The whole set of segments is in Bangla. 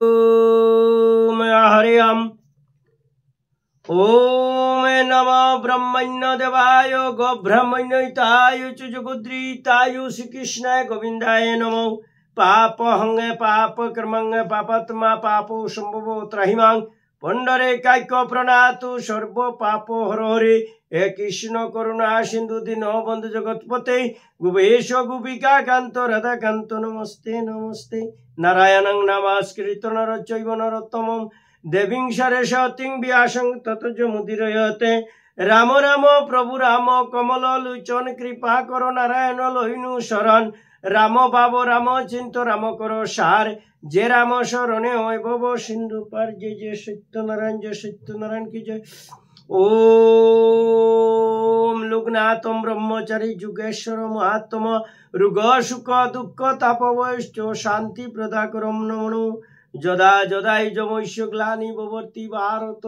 ओम हरि ओम। ओम नमो ब्रह्मण्य देवाय गो ब्रह्मण्यताय जुगुद्रीताय श्री कृष्णाय गोविंदाय नमो। पाप हंगे पाप कर्मंगे पापात्मा पापो संभवो त्रहिमां पंडरे काय्क प्रणातु सर्व पापो हर हरे। हे कृष्ण करुणा सिंधु दीनो बंधु जगतपते गुबेश गुबिका कांत राधा कांत नमस्ते नमस्ते। नारायणं नमस्कृत्य नरं चैव नरोत्तमं देवीं सरस्वतीं व्यासं ततो जयमुदीरयते। राम राम प्रभु राम कमल लोचन कृपा करो नारायण लोहिनु शरण। राम बाबो राम चिंत राम करो सार जे राम शरणे होय भव सिंधु पार। जय जय सत्यनारायण की जय। ओम लोकनाथं ब्रह्मचारी जुगेश्वर महात्मा रुग सुख दुख तापवश्च शांति प्रदाकरं नमो। जदा जदाई जमैष्य ग्लानि भवति भारत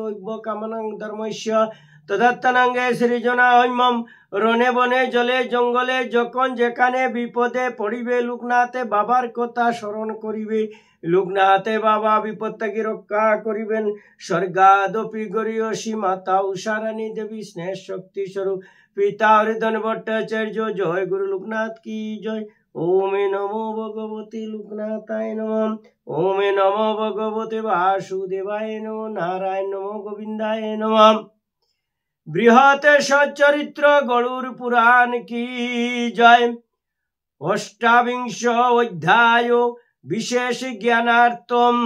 कामनं धर्मस्य तदत्तनांगे सृजनाहैमं। रणे बने जले जंगले যখন যেখানে বিপদে পড়িবে লোকনাথে বাবার কথা স্মরণ করিবে। লোকনাথে বাবা বিপদ থেকে রক্ষা করিবেন। স্বর্গাদপি গরিয়সী মাতা উষারানী দেবী স্নেহ শক্তি স্বরূপ পিতা হরিধন ভট্টাচার্য। জয় গুরু লোকনাথ কি জয়। ओम नमो भगवते लोकनाथाय नमः। ओम नमो भगवते वासुदेवाय नमः। नारायण नमो गोविंदाय नमः। बृहत सच्चरित्र गरुड़ पुराण की जय। अष्टाविंश अध्याय विशेष ज्ञानार्थम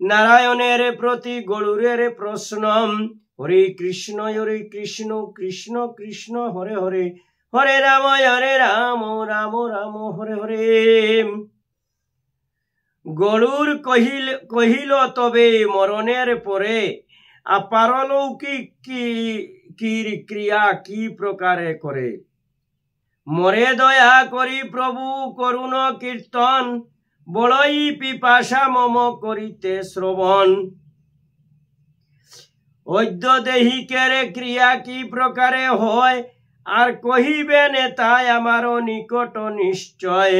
नारायणेर प्रति गरुड़ेर प्रश्न। हरे कृष्ण कृष्ण कृष्ण हरे हरे हरे राम राम राम हरे हरे। गरुड़ कहिल तबे मरनेर परे पारलौकिक की क्रिया की प्रकारे करे। मरे दया करी प्रभु करुण कीर्तन बड़ई पिपासा मम करिते श्रवण। अद्य देहिकेर क्रिया की प्रकारे होय আর কহিবেন তাই আমারও নিকট নিশ্চয়।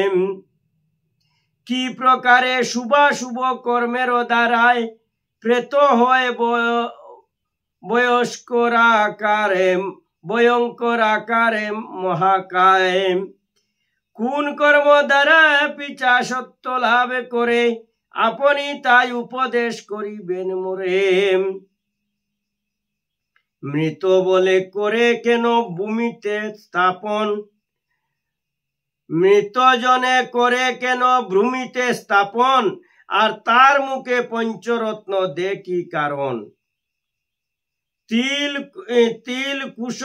কি প্রকারে শুভাশুভ কর্মের দ্বারায় প্রেত হয় ভয়ঙ্কর আকারে মহাকায়। কোন কর্ম দ্বারা পিশাচত্ব লাভ করে আপনি তাই উপদেশ করিবেন মোরে। মৃত বলে করে কেন ভূমিতে স্থাপন। মৃত জনে করে কেন ভূমিতে স্থাপন আর তার মুখে পঞ্চরত্ন দে কি কারণ। তিল কুশ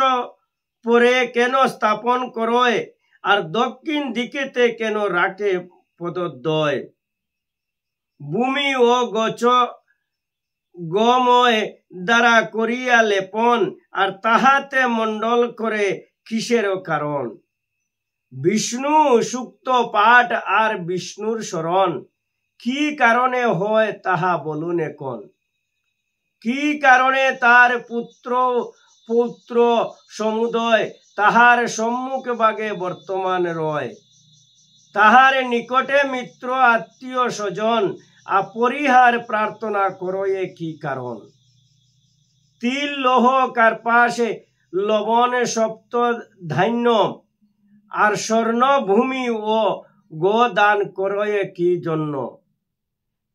পরে কেন স্থাপন করয় আর দক্ষিণ দিকেতে কেন রাখে পদদ্বয়। ভূমি ও গছ গময় দ্বারা করিয়া লেপন আর তাহাতে মণ্ডল করে কিসের কারণ। বিষ্ণু সুক্ত পাঠ আর বিষ্ণুর শরণ কি কারণে হয় তাহা বলুন এখন। কি কারণে তার পুত্র সমুদয় তাহার সম্মুখ ভাগে বর্তমান রয়। তাহার নিকটে মিত্র আত্মীয় স্বজন अपरिहार प्रार्थना करो ये की कारण। तिल लोह कार्पाशे लवण सप्त धान्य और स्वर्ण भूमि ओ गोदान करो ये की जन्य।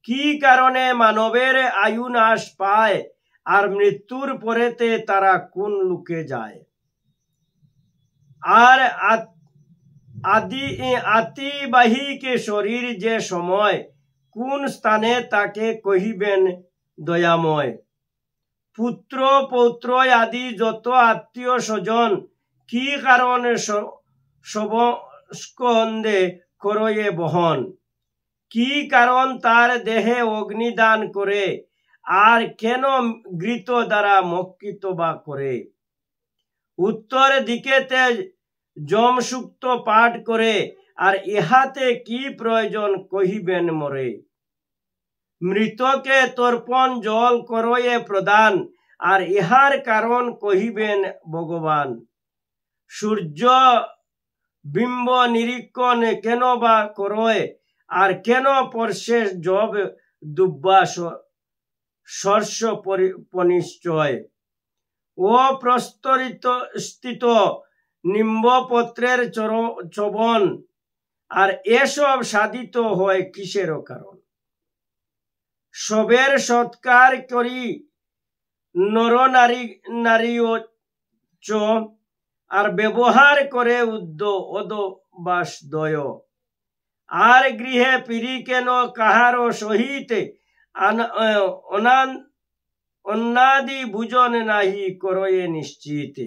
की कारणे मानवेर आयु नाश पाय और मृत्युर परेते तारा कोन लुके जाए। और आतिबाही के शरीर जे समय কোন স্থানে তাকে কহিবেন দয়াময়। পুত্র পৌত্র আদি যত আত্মীয় স্বজন কি কারণে স্কন্ধে করয়ে বহন। কি কারণ তার দেহে অগ্নিদান করে আর কেন ঘৃত দ্বারা মক্ষিত বা করে। উত্তর দিকেতে যমসূক্ত পাঠ করে আর ইহাতে কি প্রয়োজন কহিবেন মোরে। মৃতকে তর্পণ জল করয়ে প্রদান আর ইহার কারণ কহিবেন ভগবান। সূর্য বিম্ব নিরীক্ষণ কেন বা করয় আর কেন পরশে জব দুব্বা শস্য পনিশ্চয় ও প্রস্তরিত স্থিত নিম্বপত্রের চবন, আর এসব সাধিত হয় কিসের কারণ? সবের সৎকার করি নর নারী আর ব্যবহার করে অদবাসদয়, আর গৃহে পিরি কেন কাহার সহিত অন্নাদি ভোজন নাহি করয়ে নিশ্চিত।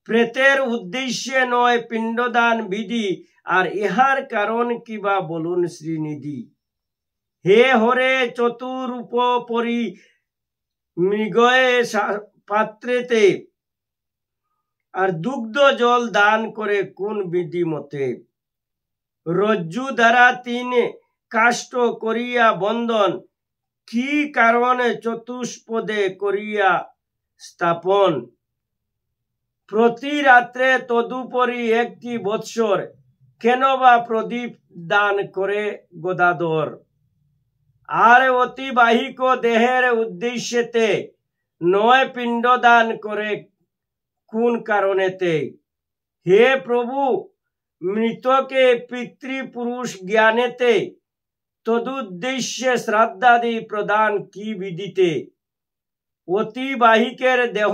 প্রেতের উদ্দেশ্যে নয় পিণ্ডদান বিধি, আর ইহার কারণ কিবা বলুন শ্রীনিধি। হে হরে চতুরূপ পরি মৃগয়ে পাত্রেতে, আর দুগ্ধ জল দান করে কোন বিধি মতে। রজ্জু দ্বারা 3 কাষ্ঠ করিয়া বন্ধন, কি কারণে চতুষ্পদে করিয়া স্থাপন। প্রতি রাত্রে তদুপরি 1টি বৎসর, কেন বা প্রদীপ দান করে গদাধর। আর অতিবাহিক দেহের উদ্দেশ্যেতে নয় পিণ্ড দান করে কোন কারণেতে। হে প্রভু, মৃতকে পিতৃপুরুষ জ্ঞানেতে, তদুদ্দেশ্যে শ্রাদ্ধাদি প্রদান কি বিধিতে। অতিবাহিকের দেহ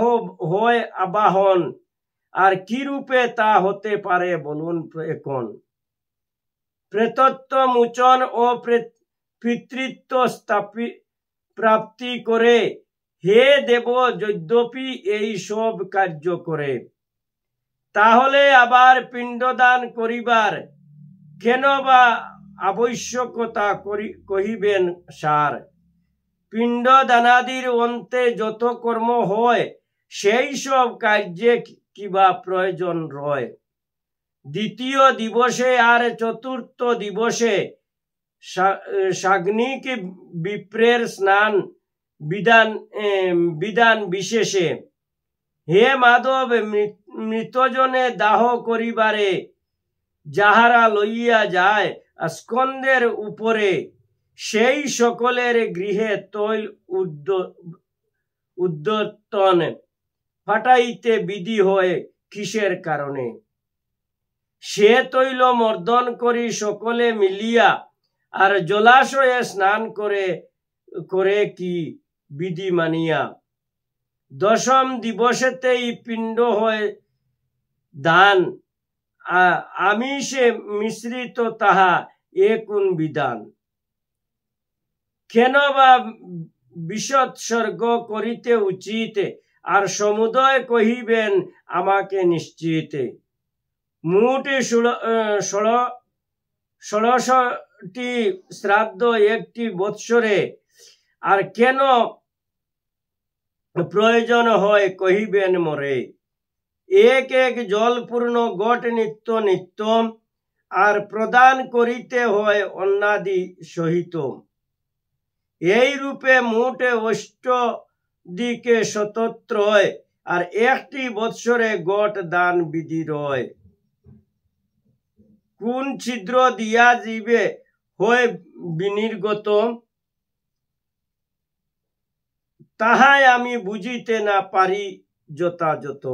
হয় আবাহন, আর কি রূপে তা হতে পারে বলুন এখন। প্রেতত্ব মোচন ও পিতৃত্ব প্রাপ্তি করে, হে দেব যদ্যপি এই সব কার্য করে। তাহলে আবার পিণ্ডদান করিবার কেন বা আবশ্যকতা কহিবেন সার। পিণ্ডদানাদির অন্তে যত কর্ম হয়, সেই সব কার্যে কিবা প্রয়োজন রয়। দ্বিতীয় দিবসে আর চতুর্থ দিবসে সাগ্নিক বিপ্রের স্নান বিধান বিশেষে। হে মাধব, মৃতজনে দাহ করিবারে যাহারা লইয়া যায় স্কন্ধের উপরে, সেই সকলের গৃহে তৈল উদ্যতন ফাটাইতে বিধি হয় কিসের কারণে। সে তৈল মর্দন করি সকলে মিলিয়া, আর জলাশয়ে স্নান করে কি বিধি মানিয়া। 10ম দিবসেতেই পিণ্ড হয় দান, আমিষে মিশ্রিত তাহা কোন বিধান। কেন বা বিসৎসর্গ করিতে উচিত, আর সমুদয় কহিবেন আমাকে নিশ্চিত। মোট 16টি শ্রাদ্ধ 1টি বৎসরে, আর কেন প্রয়োজন হয় কহিবেন মোরে। 1 জলপূর্ণ গট নিত্য নিত্য, আর প্রদান করিতে হয় অন্নাদি সহিত। এই রূপে মোট 8 শতত্রয়, আর 1টি বৎসরে গট দান বিধি রয়। কোন ছিদ্র দিয়া জীবে হয় বিনির্গত, তাহাই আমি বুঝিতে না পারি যথাযথ।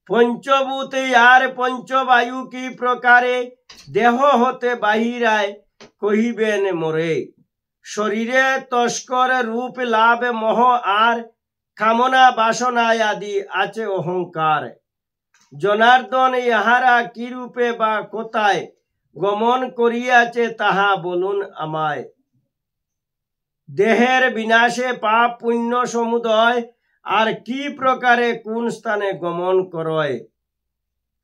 পঞ্চভূত আর পঞ্চবায়ু কি প্রকারে দেহ হতে বাহিরায় কহিবেন মোরে। শরীরে তস্কর রূপ লাভ মোহ, আর কামনা বাসনায় আদি আছে অহংকার। জনার্দন ইহারা কি রূপে বা কোথায় গমন করিয়াছে, তাহা বলুন আমায়। দেহের বিনাশে পাপ পুণ্য সমুদয়, আর কি প্রকারে কোন স্থানে গমন করয়।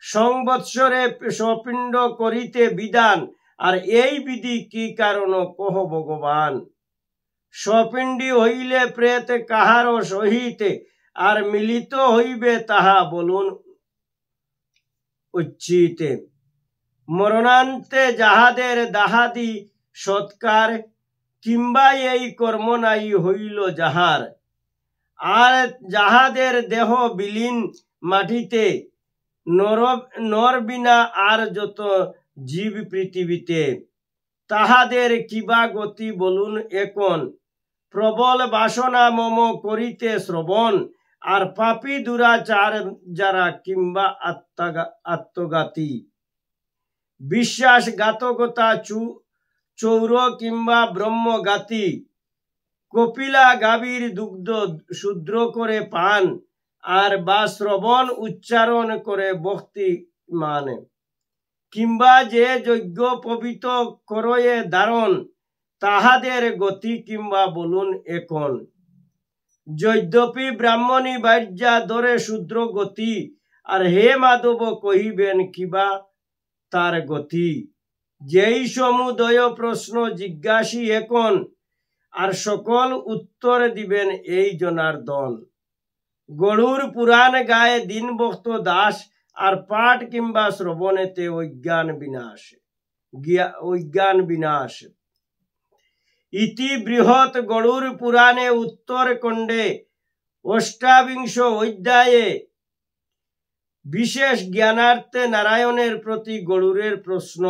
সংবৎসরে সপিণ্ড করিতে বিধান, আর এই বিধি কি কারণ কহ ভগবান। সপিণ্ডী হইলে প্রেত কাহার সহিত, আর মিলিত হইবে তাহা বলুন উচ্চিত। মরণান্তে যাহাদের দাহাদি সৎকার, কিংবা এই কর্ম নাই হইল যাহার, আর যাহাদের দেহ বিলীন মাটিতে, নর বিনা আর যত জীব পৃথিবীতে, তাহাদের কিবা গতি বলুন এখন। প্রবল বাসনা মম করিতে শ্রবণ, আর পাপী দুরাচার যারা কিংবা আত্মঘাতী। বিশ্বাসঘাতকতা চৌর কিংবা ব্রহ্মঘাতী, কপিলা গাভীর দুগ্ধ শূদ্র করে পান, আর বা শ্রবণ উচ্চারণ করে ভক্তি মানে, কিংবা যে যজ্ঞ পবিত্র করয়ে ধারণ, তাহাদের গতি কিংবা বলুন এখন। যদ্যপি ব্রাহ্মণী বার্যা ধরে শূদ্র গতি, আর হে মাধব কহিবেন কিবা তার গতি। যেই সমুদয় প্রশ্ন জিজ্ঞাসী এখন, আর সকল উত্তর দিবেন এই জনার্দন। গরুর পুরাণ গায়ে দিন ভক্ত দাস, আর পাঠ কিংবা শ্রবণেতে অজ্ঞান বিনাশ। ইতি বৃহৎ গরুর পুরাণে উত্তর খণ্ডে 28 অধ্যায়ে বিশেষ জ্ঞানার্থে নারায়ণের প্রতি গরুরের প্রশ্ন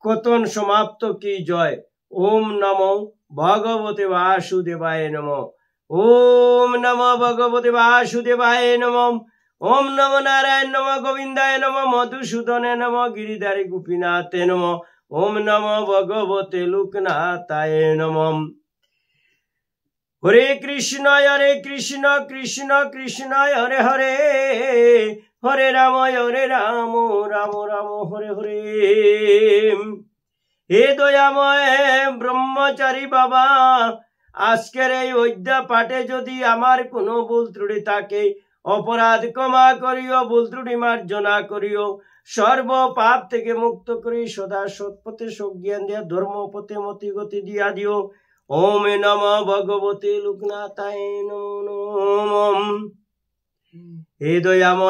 কথন সমাপ্ত কি জয়। ওম নমো ভগবতে বাসুদেবায় নমঃ। ওম নমো ভগবতে বাসুদেবায় নমঃ। ওম নমো নারায়ণ নমঃ গোবিন্দায় নমঃ মধুসূদনে নমঃ গিরিধারী গোপীনাথে নমঃ। ওম নমো ভগবতে লোকনাথায় নমঃ। হরে কৃষ্ণ কৃষ্ণ কৃষ্ণ হরে হরে, হরে রাম রাম রাম হরে হরে। হে দয়াময় ব্রহ্মচারী বাবা, আজকের এই অধ্যা পাঠে যদি আমার কোনো ভুল ত্রুটি থাকে, অপরাধ ক্ষমা করিও, ভুল ত্রুটি মার্জনা করিও। সর্ব পাপ থেকে মুক্ত করি, সদা সৎপথে সজ্ঞান দিয়া ধর্মপথে মতি গতি দিয়া দিও। ওম নমঃ ভগবতে লোকনাথায় নমঃ। হে দয়াময়